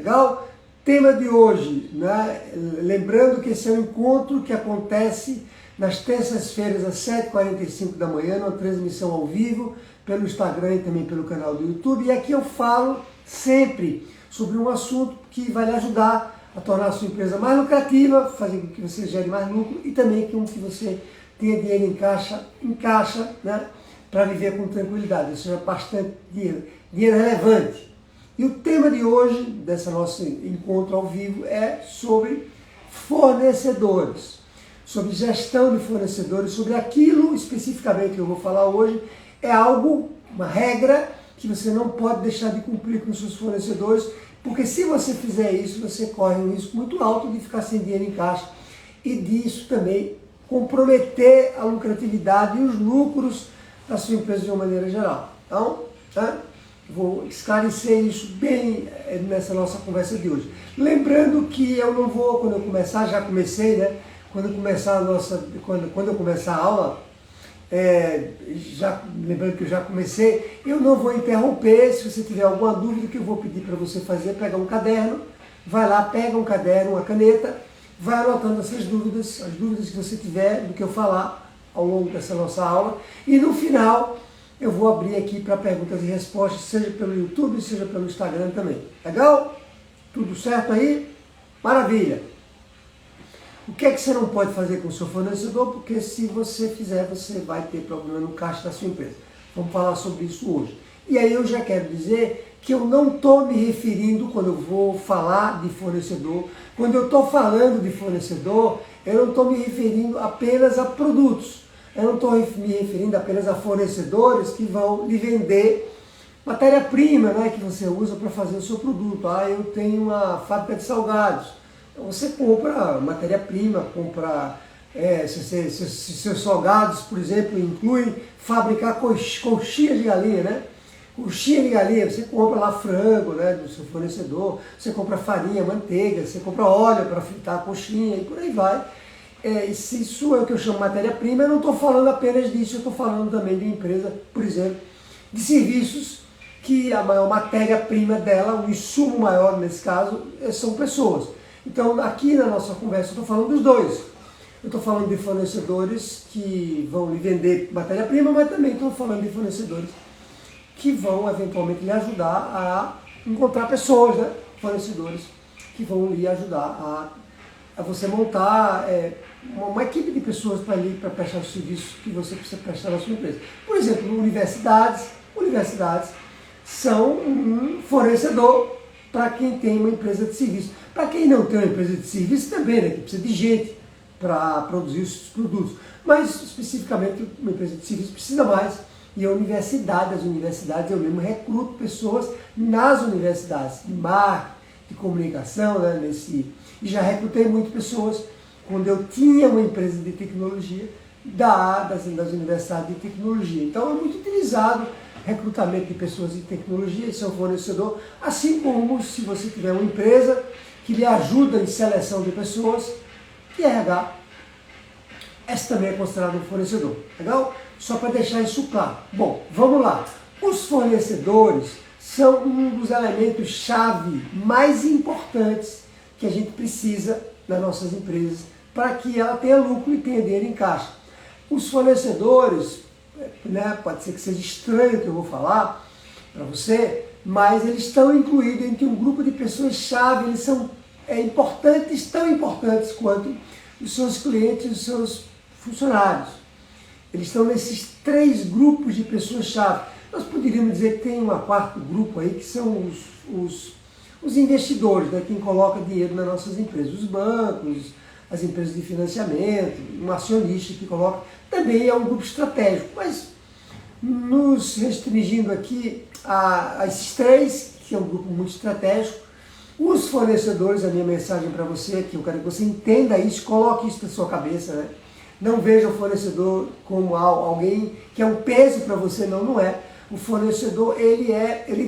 Legal? Tema de hoje, né? Lembrando que esse é um encontro que acontece nas terças-feiras às 7h45 da manhã, numa transmissão ao vivo, pelo Instagram e também pelo canal do YouTube. E aqui eu falo sempre sobre um assunto que vai lhe ajudar a tornar a sua empresa mais lucrativa, fazer com que você gere mais lucro e também com que você tenha dinheiro em caixa, né? Para viver com tranquilidade, ou seja, bastante dinheiro relevante. E o tema de hoje, desse nosso encontro ao vivo, é sobre fornecedores, sobre gestão de fornecedores, sobre aquilo especificamente que eu vou falar hoje, é algo, uma regra que você não pode deixar de cumprir com os seus fornecedores, porque se você fizer isso, você corre um risco muito alto de ficar sem dinheiro em caixa e disso também comprometer a lucratividade e os lucros da sua empresa de uma maneira geral. Então, tá? Vou esclarecer isso bem nessa nossa conversa de hoje. Lembrando que eu não vou, quando eu começar, já comecei, né? Quando eu começar a aula, lembrando que eu já comecei, eu não vou interromper. Se você tiver alguma dúvida, que eu vou pedir para você fazer, pegar um caderno, vai lá, pega um caderno, uma caneta, vai anotando essas dúvidas, as dúvidas que você tiver do que eu falar ao longo dessa nossa aula, e no final eu vou abrir aqui para perguntas e respostas, seja pelo YouTube, seja pelo Instagram também. Legal? Tudo certo aí? Maravilha! O que é que você não pode fazer com o seu fornecedor? Porque se você fizer, você vai ter problema no caixa da sua empresa. Vamos falar sobre isso hoje. E aí eu já quero dizer que eu não estou me referindo, quando eu vou falar de fornecedor, quando eu estou falando de fornecedor, eu não estou me referindo apenas a produtos. Eu não estou me referindo apenas a fornecedores que vão lhe vender matéria-prima, né, que você usa para fazer o seu produto. Eu tenho uma fábrica de salgados. Então você compra matéria-prima, compra... se seus salgados, por exemplo, incluem fabricar coxinha de galinha, né? Coxinha de galinha, você compra lá frango, né, do seu fornecedor, você compra farinha, manteiga, você compra óleo para fritar a coxinha e por aí vai. Se isso é o que eu chamo de matéria-prima, eu não estou falando apenas disso, eu estou falando também de uma empresa, por exemplo, de serviços, que a maior matéria-prima dela, o insumo maior nesse caso, são pessoas. Então aqui na nossa conversa eu estou falando dos dois. Eu estou falando de fornecedores que vão lhe vender matéria-prima, mas também estou falando de fornecedores que vão eventualmente lhe ajudar a encontrar pessoas, né? Fornecedores que vão lhe ajudar a você montar uma equipe de pessoas para prestar o serviço que você precisa prestar na sua empresa. Por exemplo, universidades são um fornecedor para quem tem uma empresa de serviço. Para quem não tem uma empresa de serviço também, né, que precisa de gente para produzir os produtos. Mas especificamente uma empresa de serviço precisa mais. E as universidades eu mesmo recruto pessoas nas universidades de marketing, de comunicação, né, e já recrutei muitas pessoas quando eu tinha uma empresa de tecnologia das universidades de tecnologia. Então é muito utilizado recrutamento de pessoas de tecnologia e seu fornecedor, assim como se você tiver uma empresa que lhe ajuda em seleção de pessoas, que RH, essa também é considerada um fornecedor. Legal? Só para deixar isso claro. Bom, vamos lá. Os fornecedores são um dos elementos-chave mais importantes que a gente precisa nas nossas empresas para que ela tenha lucro e tenha dinheiro em caixa. Os fornecedores, né, pode ser que seja estranho o que eu vou falar para você, mas eles estão incluídos entre um grupo de pessoas-chave, eles são importantes, tão importantes quanto os seus clientes e os seus funcionários. Eles estão nesses 3 grupos de pessoas-chave. Nós poderíamos dizer que tem um quarto grupo aí, que são os investidores, né, quem coloca dinheiro nas nossas empresas, os bancos, as empresas de financiamento, um acionista que coloca, também é um grupo estratégico, mas nos restringindo aqui a esses 3, que é um grupo muito estratégico. Os fornecedores, a minha mensagem para você aqui, eu quero que você entenda isso, coloque isso na sua cabeça, né? Não veja o fornecedor como alguém que é um peso para você, não é. O fornecedor, ele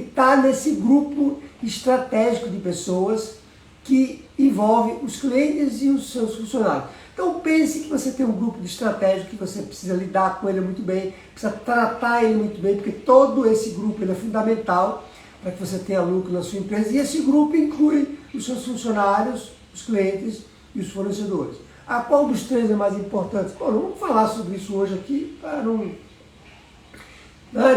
está nesse grupo estratégico de pessoas que envolve os clientes e os seus funcionários. Então pense que você tem um grupo de estratégico que você precisa lidar com ele muito bem, precisa tratar ele muito bem, porque todo esse grupo ele é fundamental para que você tenha lucro na sua empresa. E esse grupo inclui os seus funcionários, os clientes e os fornecedores. A qual dos três é mais importante? Bom, não vamos falar sobre isso hoje aqui para não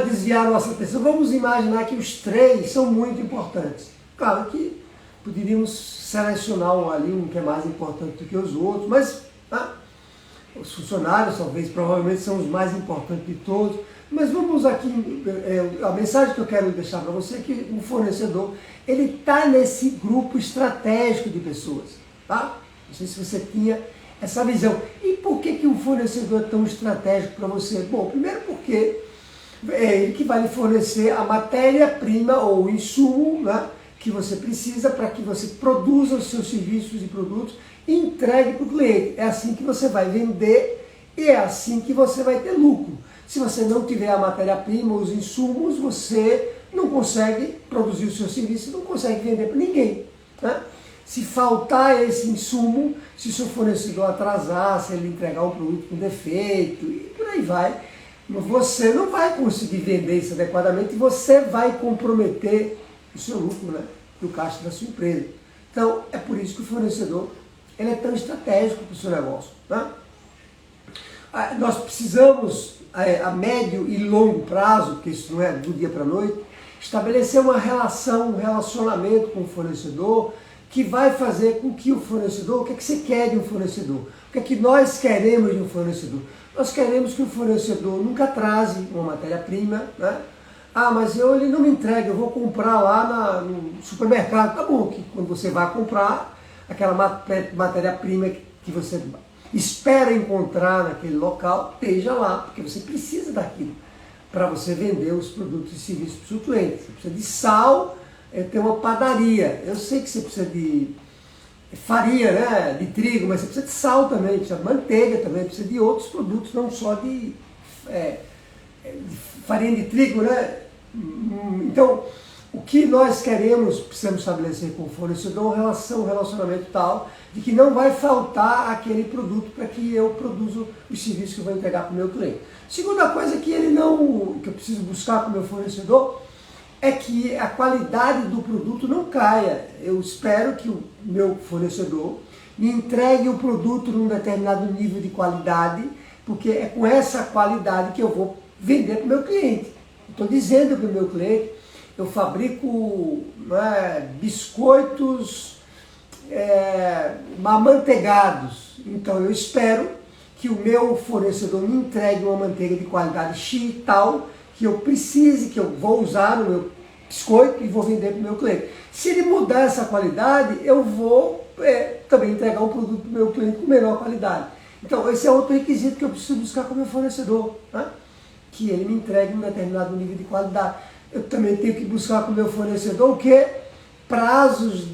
desviar a nossa atenção. Vamos imaginar que os três são muito importantes. Claro que poderíamos selecionar ali um que é mais importante do que os outros, mas os funcionários talvez, provavelmente são os mais importantes de todos. Mas vamos aqui, a mensagem que eu quero deixar para você é que o fornecedor, ele está nesse grupo estratégico de pessoas, tá? Não sei se você tinha essa visão. E por que o fornecedor é tão estratégico para você? Bom, primeiro porque é ele que vai lhe fornecer a matéria-prima ou o insumo, né, que você precisa para que você produza os seus serviços e produtos e entregue para o cliente. É assim que você vai vender e é assim que você vai ter lucro. Se você não tiver a matéria-prima, os insumos, você não consegue produzir o seu serviço, não consegue vender para ninguém, né? Se faltar esse insumo, se o seu fornecedor atrasar, se ele entregar um produto com defeito e por aí vai, você não vai conseguir vender isso adequadamente e você vai comprometer o seu lucro, né, do caixa da sua empresa. Então, é por isso que o fornecedor ele é tão estratégico para o seu negócio, né? Nós precisamos, a médio e longo prazo, porque isso não é do dia para a noite, estabelecer uma relação, um relacionamento com o fornecedor que vai fazer com que o fornecedor, o que é que você quer de um fornecedor? O que é que nós queremos de um fornecedor? Nós queremos que o fornecedor nunca atrase uma matéria-prima, né? Mas ele não me entrega, eu vou comprar lá no supermercado. Tá bom, que quando você vai comprar, aquela matéria-prima que você espera encontrar naquele local, esteja lá, porque você precisa daquilo para você vender os produtos e serviços para o seu cliente. Você precisa de sal, tem uma padaria. Eu sei que você precisa de farinha, né, de trigo, mas você precisa de sal também, precisa de manteiga também, precisa de outros produtos, não só de farinha de trigo, né? Então, o que nós precisamos estabelecer com o fornecedor um relacionamento tal de que não vai faltar aquele produto para que eu produza os serviços que eu vou entregar para o meu cliente. Segunda coisa que que eu preciso buscar com o meu fornecedor é que a qualidade do produto não caia. Eu espero que o meu fornecedor me entregue o produto num determinado nível de qualidade, porque é com essa qualidade que eu vou vender para o meu cliente. Estou dizendo para o meu cliente, eu fabrico biscoitos amanteigados, então eu espero que o meu fornecedor me entregue uma manteiga de qualidade X tal, que eu precise, que eu vou usar no meu biscoito e vou vender para o meu cliente. Se ele mudar essa qualidade, eu vou também entregar um produto para o meu cliente com menor qualidade. Então esse é outro requisito que eu preciso buscar com o meu fornecedor, né? Que ele me entregue um determinado nível de qualidade. Eu também tenho que buscar com o meu fornecedor o quê? Prazos,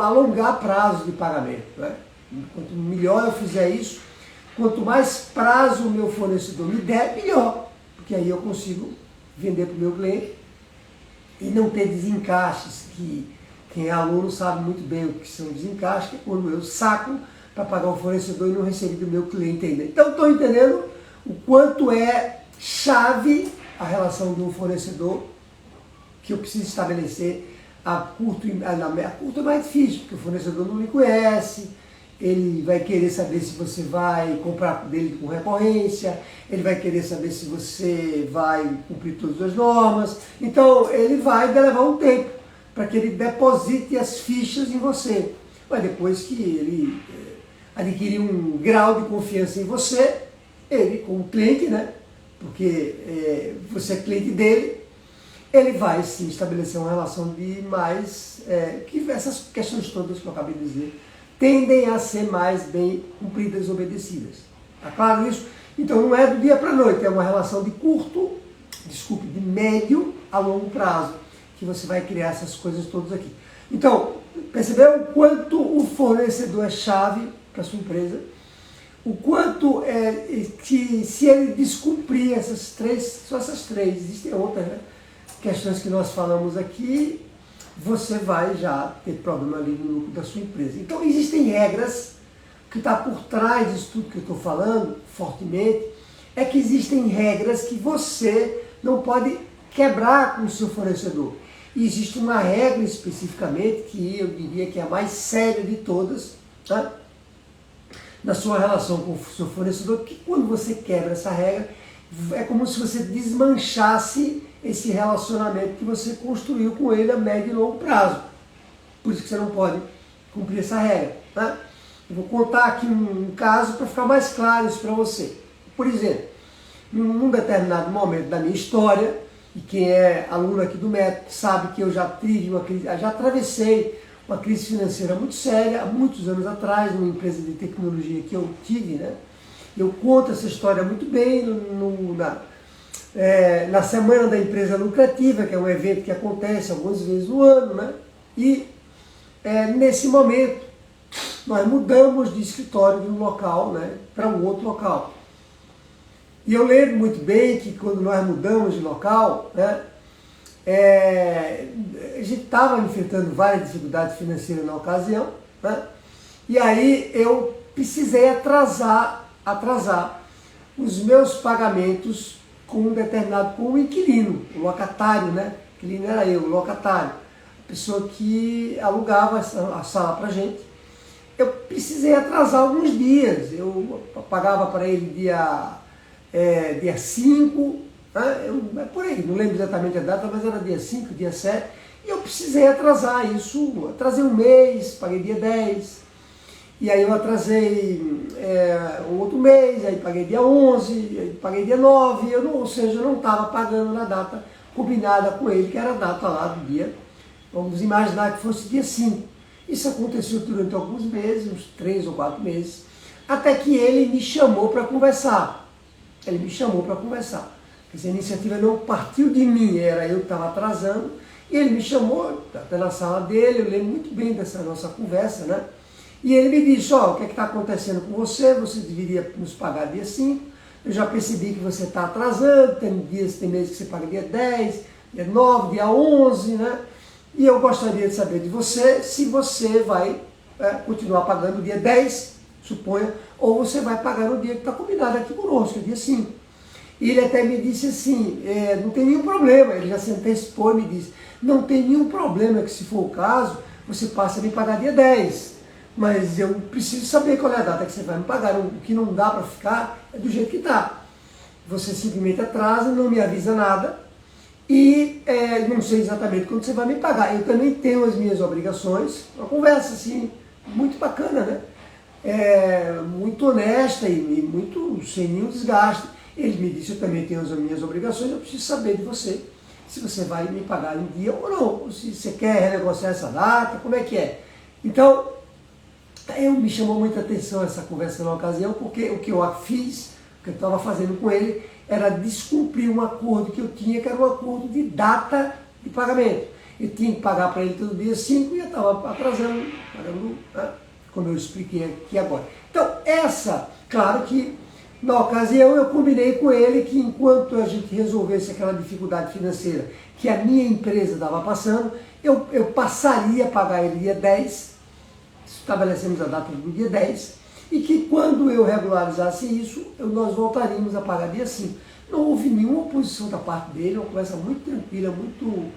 alongar prazos de pagamento, né? Quanto melhor eu fizer isso, quanto mais prazo o meu fornecedor me der, melhor. Porque aí eu consigo vender para o meu cliente e não ter desencaixes, que quem é aluno sabe muito bem o que são desencaixes, que é quando eu saco para pagar o fornecedor e não recebi do meu cliente ainda. Então estou entendendo o quanto é chave a relação de um fornecedor que eu preciso estabelecer a curto é mais difícil, porque o fornecedor não me conhece, ele vai querer saber se você vai comprar dele com recorrência, ele vai querer saber se você vai cumprir todas as normas, então ele vai levar um tempo para que ele deposite as fichas em você. Mas depois que ele adquirir um grau de confiança em você, ele como cliente, né? Porque você é cliente dele, ele vai sim estabelecer uma relação de mais, que essas questões todas que eu acabei de dizer, tendem a ser mais bem cumpridas e obedecidas. Tá claro isso? Então não é do dia para a noite, é uma relação de de médio a longo prazo, que você vai criar essas coisas todas aqui. Então, percebeu o quanto o fornecedor é chave para a sua empresa? O quanto que se ele descumprir só essas três, existem outras, né, questões que nós falamos aqui, você vai já ter problema ali no lucro da sua empresa. Então existem regras, que está por trás disso tudo que eu estou falando, fortemente, é que existem regras que você não pode quebrar com o seu fornecedor. E existe uma regra especificamente, que eu diria que é a mais séria de todas, tá? Na sua relação com o seu fornecedor, que quando você quebra essa regra, é como se você desmanchasse esse relacionamento que você construiu com ele a médio e longo prazo. Por isso que você não pode cumprir essa regra. Tá? Eu vou contar aqui um caso para ficar mais claro isso para você. Por exemplo, num determinado momento da minha história, e quem é aluno aqui do método sabe que eu já tive uma crise, já atravessei uma crise financeira muito séria, há muitos anos atrás, numa empresa de tecnologia que eu tive, né? Eu conto essa história muito bem na Semana da Empresa Lucrativa, que é um evento que acontece algumas vezes no ano, né? E nesse momento nós mudamos de escritório de um local, né, para um outro local. E eu lembro muito bem que quando nós mudamos de local, né, a gente estava enfrentando várias dificuldades financeiras na ocasião, né, e aí eu precisei atrasar os meus pagamentos com um inquilino, o locatário, né? O inquilino era eu, o locatário, a pessoa que alugava a sala para gente. Eu precisei atrasar alguns dias, eu pagava para ele dia 5, né? Por aí, não lembro exatamente a data, mas era dia 5, dia 7, e eu precisei atrasar isso, atrasei um mês, paguei dia 10, e aí eu atrasei outro mês, aí paguei dia 11, aí paguei dia 9, ou seja, eu não estava pagando na data combinada com ele, que era a data lá do dia, vamos imaginar que fosse dia 5. Isso aconteceu durante alguns meses, uns 3 ou 4 meses, até que ele me chamou para conversar. Ele me chamou para conversar. Essa iniciativa não partiu de mim, era eu que estava atrasando, e ele me chamou, até na sala dele, eu lembro muito bem dessa nossa conversa, né? E ele me disse, o que está acontecendo com você deveria nos pagar dia 5, eu já percebi que você está atrasando, tem meses que você paga dia 10, dia 9, dia 11, né? E eu gostaria de saber de você se você vai continuar pagando dia 10, suponha, ou você vai pagar no dia que está combinado aqui conosco, dia 5. E ele até me disse assim, não tem nenhum problema, ele já se antecipou e me disse, não tem nenhum problema que se for o caso, você passa a me pagar dia 10. Mas eu preciso saber qual é a data que você vai me pagar. O que não dá para ficar é do jeito que está. Você simplesmente atrasa, não me avisa nada e não sei exatamente quando você vai me pagar. Eu também tenho as minhas obrigações. Uma conversa assim, muito bacana, né? Muito honesta e muito sem nenhum desgaste. Ele me disse, eu também tenho as minhas obrigações, eu preciso saber de você se você vai me pagar em dia ou não, ou se você quer renegociar essa data, como é que é. Então, me chamou muita atenção essa conversa na ocasião, porque o que eu fiz, o que eu estava fazendo com ele, era descumprir um acordo que eu tinha, que era um acordo de data de pagamento. Eu tinha que pagar para ele todo dia 5 e eu estava atrasando, pagando, né, como eu expliquei aqui agora. Então, claro que na ocasião eu combinei com ele que enquanto a gente resolvesse aquela dificuldade financeira que a minha empresa estava passando, eu passaria a pagar ele dia 10, estabelecemos a data do dia 10, e que quando eu regularizasse isso, nós voltaríamos a pagar dia 5. Não houve nenhuma oposição da parte dele, uma conversa muito tranquila, muito...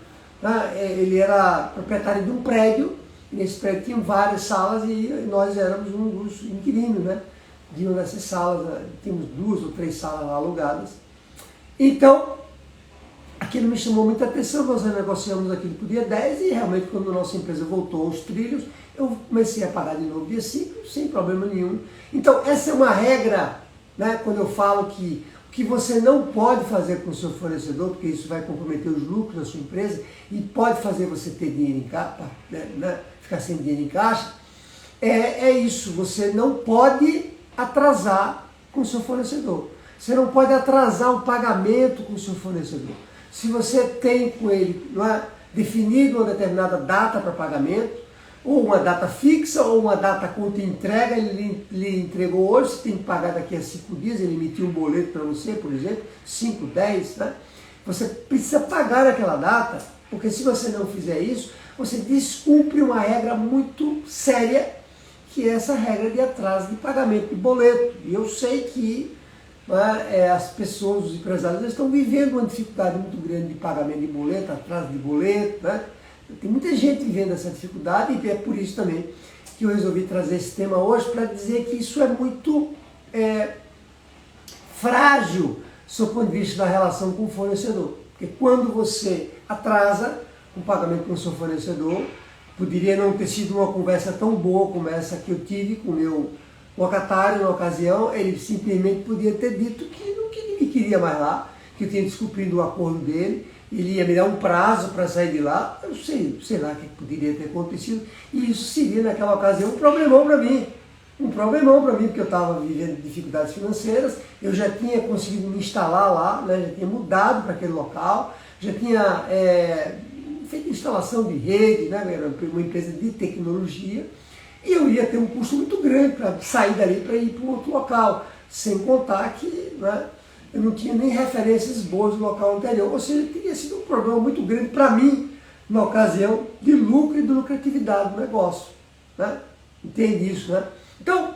ele era proprietário de um prédio, e nesse prédio tinham várias salas e nós éramos um dos inquilinos, né? De uma dessas salas, tínhamos 2 ou 3 salas lá alugadas. Então, aquilo me chamou muita atenção, nós negociamos aquilo para o dia 10 e realmente quando a nossa empresa voltou aos trilhos, eu comecei a pagar de novo dia 5, sem problema nenhum. Então, essa é uma regra, né, quando eu falo que o que você não pode fazer com o seu fornecedor, porque isso vai comprometer os lucros da sua empresa e pode fazer você ter dinheiro em caixa, né, ficar sem dinheiro em caixa, é isso, você não pode atrasar com o seu fornecedor. Você não pode atrasar o pagamento com o seu fornecedor. Se você tem com ele definido uma determinada data para pagamento, ou uma data fixa, ou uma data contra entrega, ele lhe entregou hoje, você tem que pagar daqui a 5 dias, ele emitiu um boleto para você, por exemplo, 5, 10, né? Você precisa pagar aquela data, porque se você não fizer isso, você descumpre uma regra muito séria, que é essa regra de atraso de pagamento de boleto. E eu sei que as pessoas, os empresários, eles estão vivendo uma dificuldade muito grande de pagamento de boleto, atraso de boleto, né? Tem muita gente vivendo essa dificuldade e é por isso também que eu resolvi trazer esse tema hoje para dizer que isso é muito frágil do ponto de vista da relação com o fornecedor. Porque quando você atrasa o pagamento com o seu fornecedor, poderia não ter sido uma conversa tão boa como essa que eu tive com o meu locatário na ocasião, ele simplesmente podia ter dito que não me queria mais lá, que eu tinha descumprido o acordo dele, ele ia me dar um prazo para sair de lá, eu sei lá o que poderia ter acontecido, e isso seria naquela ocasião um problemão para mim, porque eu estava vivendo dificuldades financeiras, eu já tinha conseguido me instalar lá, né, já tinha mudado para aquele local, já tinha feito instalação de rede, né, era uma empresa de tecnologia, e eu ia ter um custo muito grande para sair dali para ir para um outro local, sem contar que, né, eu não tinha nem referências boas do local anterior, ou seja, teria sido um problema muito grande para mim, na ocasião de lucro e de lucratividade do negócio. Né? Entende isso, né? Então,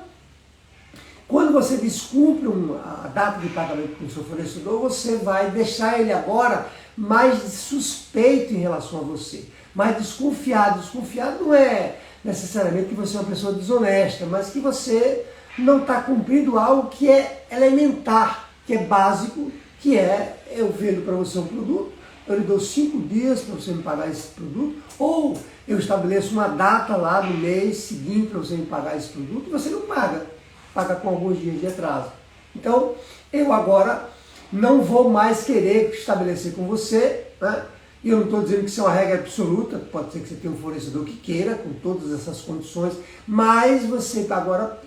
quando você descumpre a data de pagamento com o seu fornecedor, você vai deixar ele agora mais suspeito em relação a você, mais desconfiado. Desconfiado não é necessariamente que você é uma pessoa desonesta, mas que você não está cumprindo algo que é elementar, que é básico, que é, eu vendo para você um produto, eu lhe dou 5 dias para você me pagar esse produto, ou eu estabeleço uma data lá no mês seguinte para você me pagar esse produto, e você não paga, paga com alguns dias de atraso. Então, eu agora não vou mais querer estabelecer com você, né? E eu não estou dizendo que isso é uma regra absoluta, pode ser que você tenha um fornecedor que queira, com todas essas condições, mas você agora,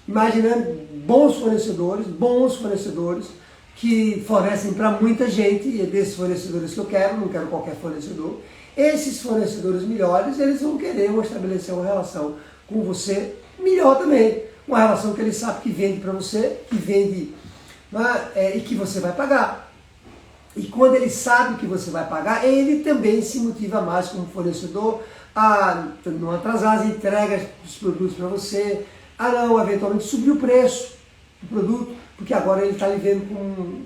imaginando bons fornecedores que fornecem para muita gente, e é desses fornecedores que eu quero, não quero qualquer fornecedor. Esses fornecedores melhores, eles vão querer estabelecer uma relação com você melhor também. Uma relação que ele sabe que vende para você, que vende, né, e que você vai pagar. E quando ele sabe que você vai pagar, ele também se motiva mais como fornecedor a não atrasar as entregas dos produtos para você, a não eventualmente subir o preço do produto, porque agora ele está vivendo com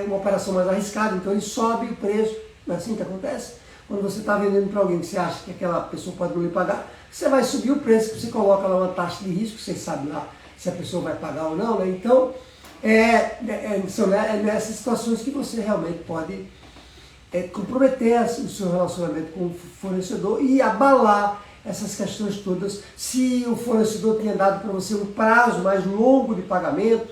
uma operação mais arriscada, então ele sobe o preço. Não é assim que acontece? Quando você está vendendo para alguém que você acha que aquela pessoa pode não lhe pagar, você vai subir o preço, você coloca lá uma taxa de risco, você sabe lá se a pessoa vai pagar ou não, né? Então, são nessas situações que você realmente pode comprometer o seu relacionamento com o fornecedor e abalar essas questões todas. Se o fornecedor tinha dado para você um prazo mais longo de pagamento,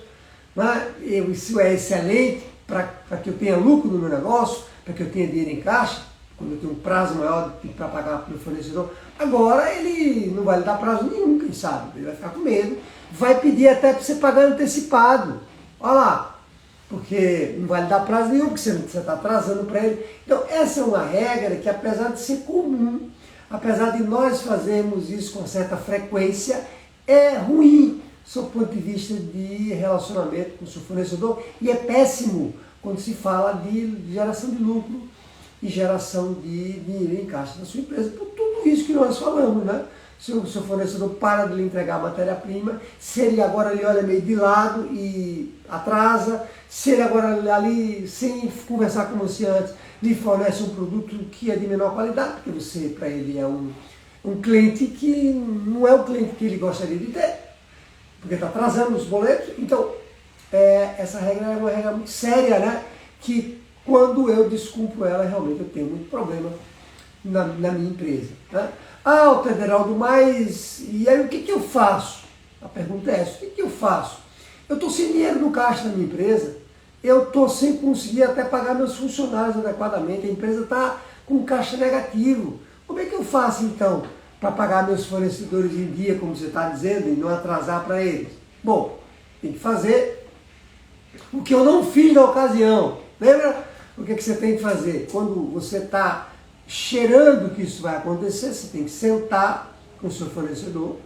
né, isso é excelente para que eu tenha lucro no meu negócio, para que eu tenha dinheiro em caixa, quando eu tenho um prazo maior para pagar para o meu fornecedor. Agora ele não vai lhe dar prazo nenhum, quem sabe, ele vai ficar com medo, vai pedir até para você pagar antecipado. Olha lá, porque não vai lhe dar prazo nenhum, porque você está atrasando para ele. Então essa é uma regra que, apesar de ser comum, apesar de nós fazermos isso com certa frequência, é ruim do ponto de vista de relacionamento com o seu fornecedor, e é péssimo quando se fala de geração de lucro e geração de dinheiro em caixa da sua empresa, por tudo isso que nós falamos, né? Se o seu fornecedor para de lhe entregar a matéria-prima, se ele agora lhe olha meio de lado e atrasa, se ele agora ali, sem conversar com você antes, lhe fornece um produto que é de menor qualidade, porque você, para ele, é um cliente que não é o cliente que ele gostaria de ter, porque está atrasando os boletos. Então, essa regra é uma regra muito séria, né? Que quando eu descumpro ela, realmente eu tenho muito problema na minha empresa. Né? Walter Ederaldo, mas e aí o que eu faço? A pergunta é essa, o que eu faço? Eu estou sem dinheiro no caixa da minha empresa, eu estou sem conseguir até pagar meus funcionários adequadamente, a empresa está com caixa negativo. Como é que eu faço então para pagar meus fornecedores em dia, como você está dizendo, e não atrasar para eles? Bom, tem que fazer o que eu não fiz na ocasião. Lembra o que você tem que fazer? Quando você está cheirando que isso vai acontecer, você tem que sentar com o seu fornecedor,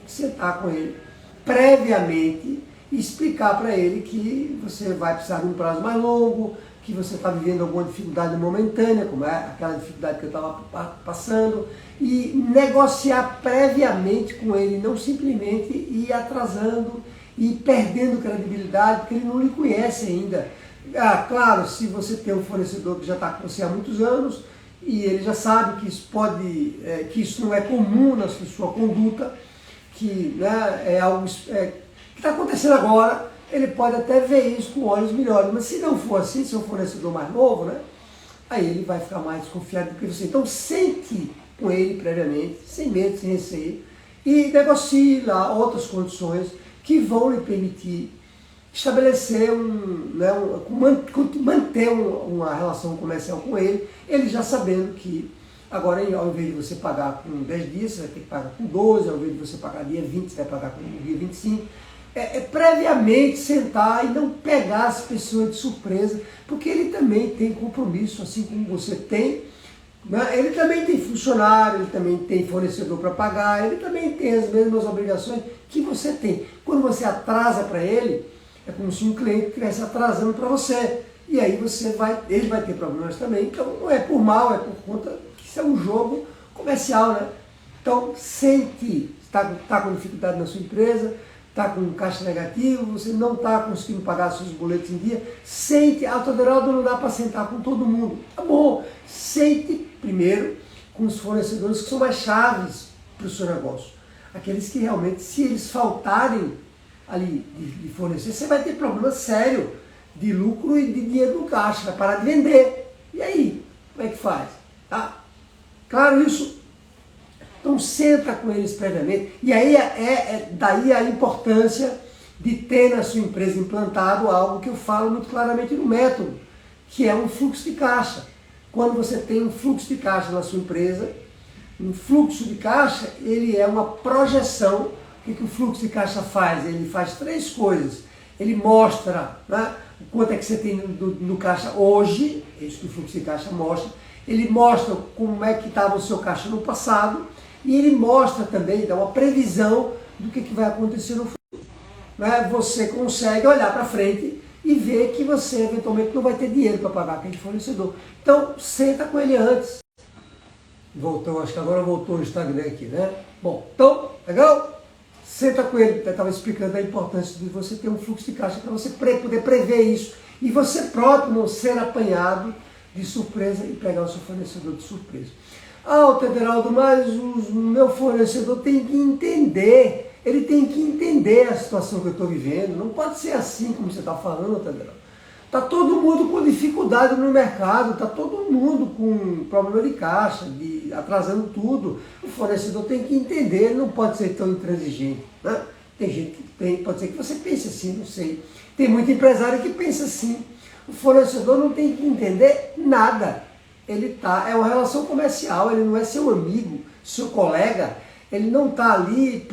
sentar com ele previamente e explicar para ele que você vai precisar de um prazo mais longo, que você está vivendo alguma dificuldade momentânea, como é aquela dificuldade que eu estava passando, e negociar previamente com ele, não simplesmente ir atrasando e perdendo credibilidade porque ele não lhe conhece ainda. Ah, claro, se você tem um fornecedor que já está com você há muitos anos e ele já sabe que isso que isso não é comum na sua conduta, que, né, é algo que está acontecendo agora, ele pode até ver isso com olhos melhores, mas se não for assim, se é um fornecedor mais novo, né, aí ele vai ficar mais desconfiado do que você. Então sente com ele previamente, sem medo, sem receio, e negocie lá outras condições que vão lhe permitir estabelecer manter uma relação comercial com ele, ele já sabendo que agora, ao invés de você pagar com 10 dias, você vai ter que pagar com 12, ao invés de você pagar dia 20, você vai pagar com dia 25. Previamente sentar e não pegar as pessoas de surpresa, porque ele também tem compromisso, assim como você tem, né? Ele também tem funcionário, ele também tem fornecedor para pagar, ele também tem as mesmas obrigações que você tem. Quando você atrasa para ele, é como se um cliente estivesse atrasando para você. E aí ele vai ter problemas também. Então não é por mal, é por conta que isso é um jogo comercial, né? Então sente, está com dificuldade na sua empresa, está com caixa negativo, você não está conseguindo pagar seus boletos em dia, sente, Aderaldo, não dá para sentar com todo mundo. Tá bom, sente primeiro com os fornecedores que são mais chaves para o seu negócio. Aqueles que realmente, se eles faltarem ali de fornecer, você vai ter problema sério de lucro e de dinheiro no caixa, vai parar de vender. E aí, como é que faz? Tá? Claro isso? Então senta com eles previamente. E aí daí a importância de ter na sua empresa implantado algo que eu falo muito claramente no método, que é um fluxo de caixa. Quando você tem um fluxo de caixa na sua empresa, um fluxo de caixa, ele é uma projeção. O que o fluxo de caixa faz? Ele faz 3 coisas. Ele mostra, né, o quanto é que você tem no caixa hoje, isso que o fluxo de caixa mostra. Ele mostra como é que estava o seu caixa no passado e ele mostra também, dá uma previsão do que vai acontecer no futuro. Né? Você consegue olhar para frente e ver que você eventualmente não vai ter dinheiro para pagar aquele fornecedor. Então, senta com ele antes. Voltou, acho que agora voltou o Instagram aqui, né? Bom, então, legal? Senta com ele, eu estava explicando a importância de você ter um fluxo de caixa para você poder prever isso e você próprio não ser apanhado de surpresa e pegar o seu fornecedor de surpresa. Ah, Aderaldo, mas o meu fornecedor tem que entender, ele tem que entender a situação que eu estou vivendo, não pode ser assim como você está falando, Aderaldo. Está todo mundo com dificuldade no mercado, está todo mundo com problema de caixa, atrasando tudo. O fornecedor tem que entender, ele não pode ser tão intransigente. Né? Tem gente que pode ser que você pense assim, não sei. Tem muito empresário que pensa assim. O fornecedor não tem que entender nada. É uma relação comercial, ele não é seu amigo, seu colega, ele não está ali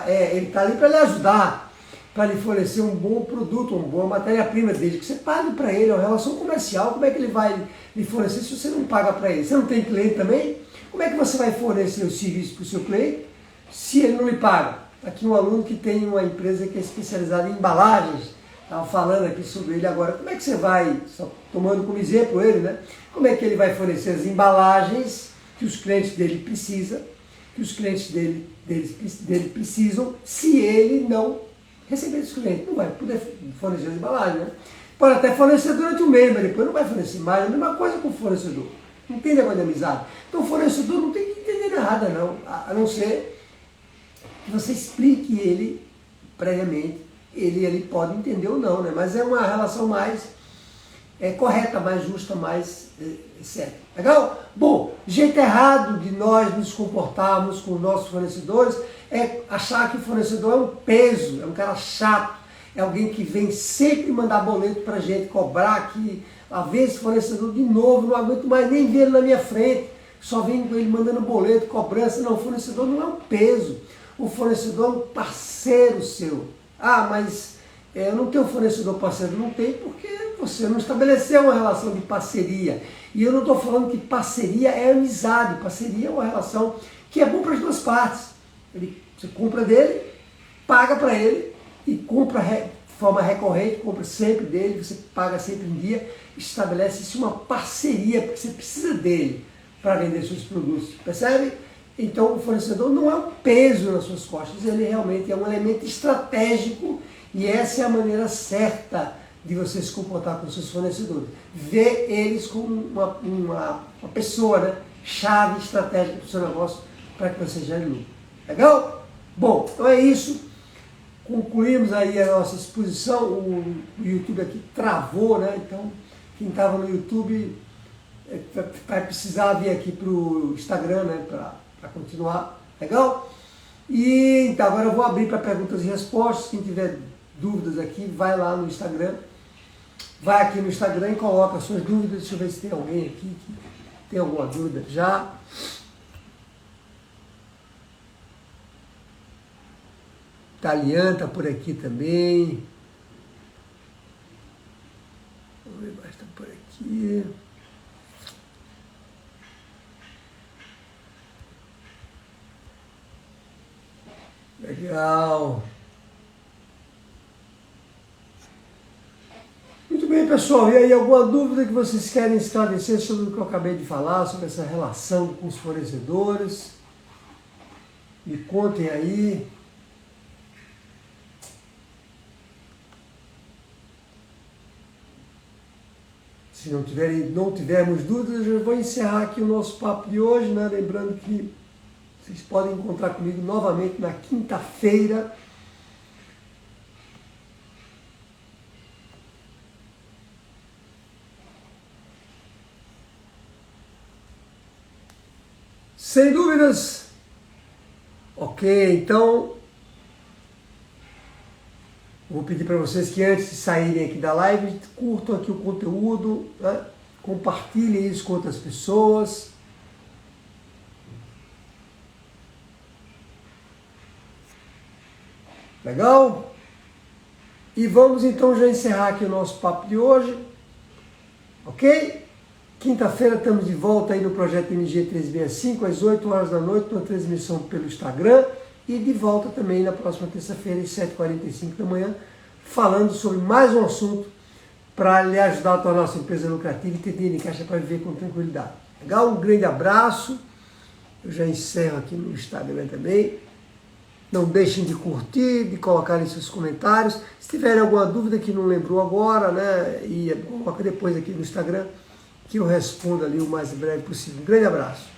ele está ali para lhe ajudar, para lhe fornecer um bom produto, uma boa matéria-prima, desde que você pague para ele, é uma relação comercial. Como é que ele vai lhe fornecer se você não paga para ele? Você não tem cliente também? Como é que você vai fornecer o serviço para o seu cliente se ele não lhe paga? Aqui um aluno que tem uma empresa que é especializada em embalagens, estava falando aqui sobre ele agora. Como é que você vai, só tomando como exemplo ele, né? Como é que ele vai fornecer as embalagens que os clientes dele precisam, que os clientes dele precisam, se ele não receber esse cliente? Não vai poder fornecer as embalagens, né? Pode até fornecer durante um mês, mas depois não vai fornecer mais. É a mesma coisa com o fornecedor. Não tem negócio de amizade. Então o fornecedor não tem que entender nada, não. A não ser que você explique ele previamente. Ele pode entender ou não, né? Mas é uma relação mais correta, mais justa, mais certa. Legal? Bom, jeito errado de nós nos comportarmos com os nossos fornecedores é achar que o fornecedor é um peso, é um cara chato, é alguém que vem sempre mandar boleto pra gente, cobrar, que às vezes o fornecedor de novo, não aguento mais nem ver ele na minha frente, só vem com ele mandando boleto, cobrança. Não, o fornecedor não é um peso, o fornecedor é um parceiro seu. Ah, mas eu não tenho fornecedor parceiro. Não tem, porque você não estabeleceu uma relação de parceria. E eu não estou falando que parceria é amizade, parceria é uma relação que é bom para as duas partes. Você compra dele, paga para ele e compra de forma recorrente, compra sempre dele, você paga sempre em dia, estabelece-se uma parceria, porque você precisa dele para vender seus produtos, percebe? Então o fornecedor não é um peso nas suas costas, ele realmente é um elemento estratégico E essa é a maneira certa de você se comportar com seus fornecedores. Ver eles como uma pessoa, né, chave estratégica para o seu negócio para que você gere lucro. Legal? Bom, então é isso. Concluímos aí a nossa exposição. O YouTube aqui travou, né? Então, quem estava no YouTube vai precisar vir aqui para o Instagram, né? Para continuar. Legal? E então, agora eu vou abrir para perguntas e respostas. Quem tiver dúvidas aqui, vai lá no Instagram. Vai aqui no Instagram e coloca suas dúvidas. Deixa eu ver se tem alguém aqui que tem alguma dúvida já. Talian está por aqui também. Vamos ver mais, está por aqui. Legal. Muito bem, pessoal. E aí, alguma dúvida que vocês querem esclarecer sobre o que eu acabei de falar, sobre essa relação com os fornecedores? Me contem aí. Se não tivermos dúvidas, eu vou encerrar aqui o nosso papo de hoje, né? Lembrando que vocês podem encontrar comigo novamente na quinta-feira. Sem dúvidas? Ok, então vou pedir para vocês que antes de saírem aqui da live, curtam aqui o conteúdo, né? Compartilhem isso com outras pessoas. Legal? E vamos então já encerrar aqui o nosso papo de hoje. Ok? Quinta-feira estamos de volta aí no Projeto MG 365, às 8 horas da noite, uma transmissão pelo Instagram. E de volta também na próxima terça-feira, às 7h45 da manhã, falando sobre mais um assunto para lhe ajudar a tornar a sua empresa lucrativa e ter dinheiro em caixa para viver com tranquilidade. Legal? Um grande abraço. Eu já encerro aqui no Instagram também. Não deixem de curtir, de colocar em seus comentários. Se tiverem alguma dúvida que não lembrou agora, né, e coloca depois aqui no Instagram, que eu respondo ali o mais breve possível. Um grande abraço.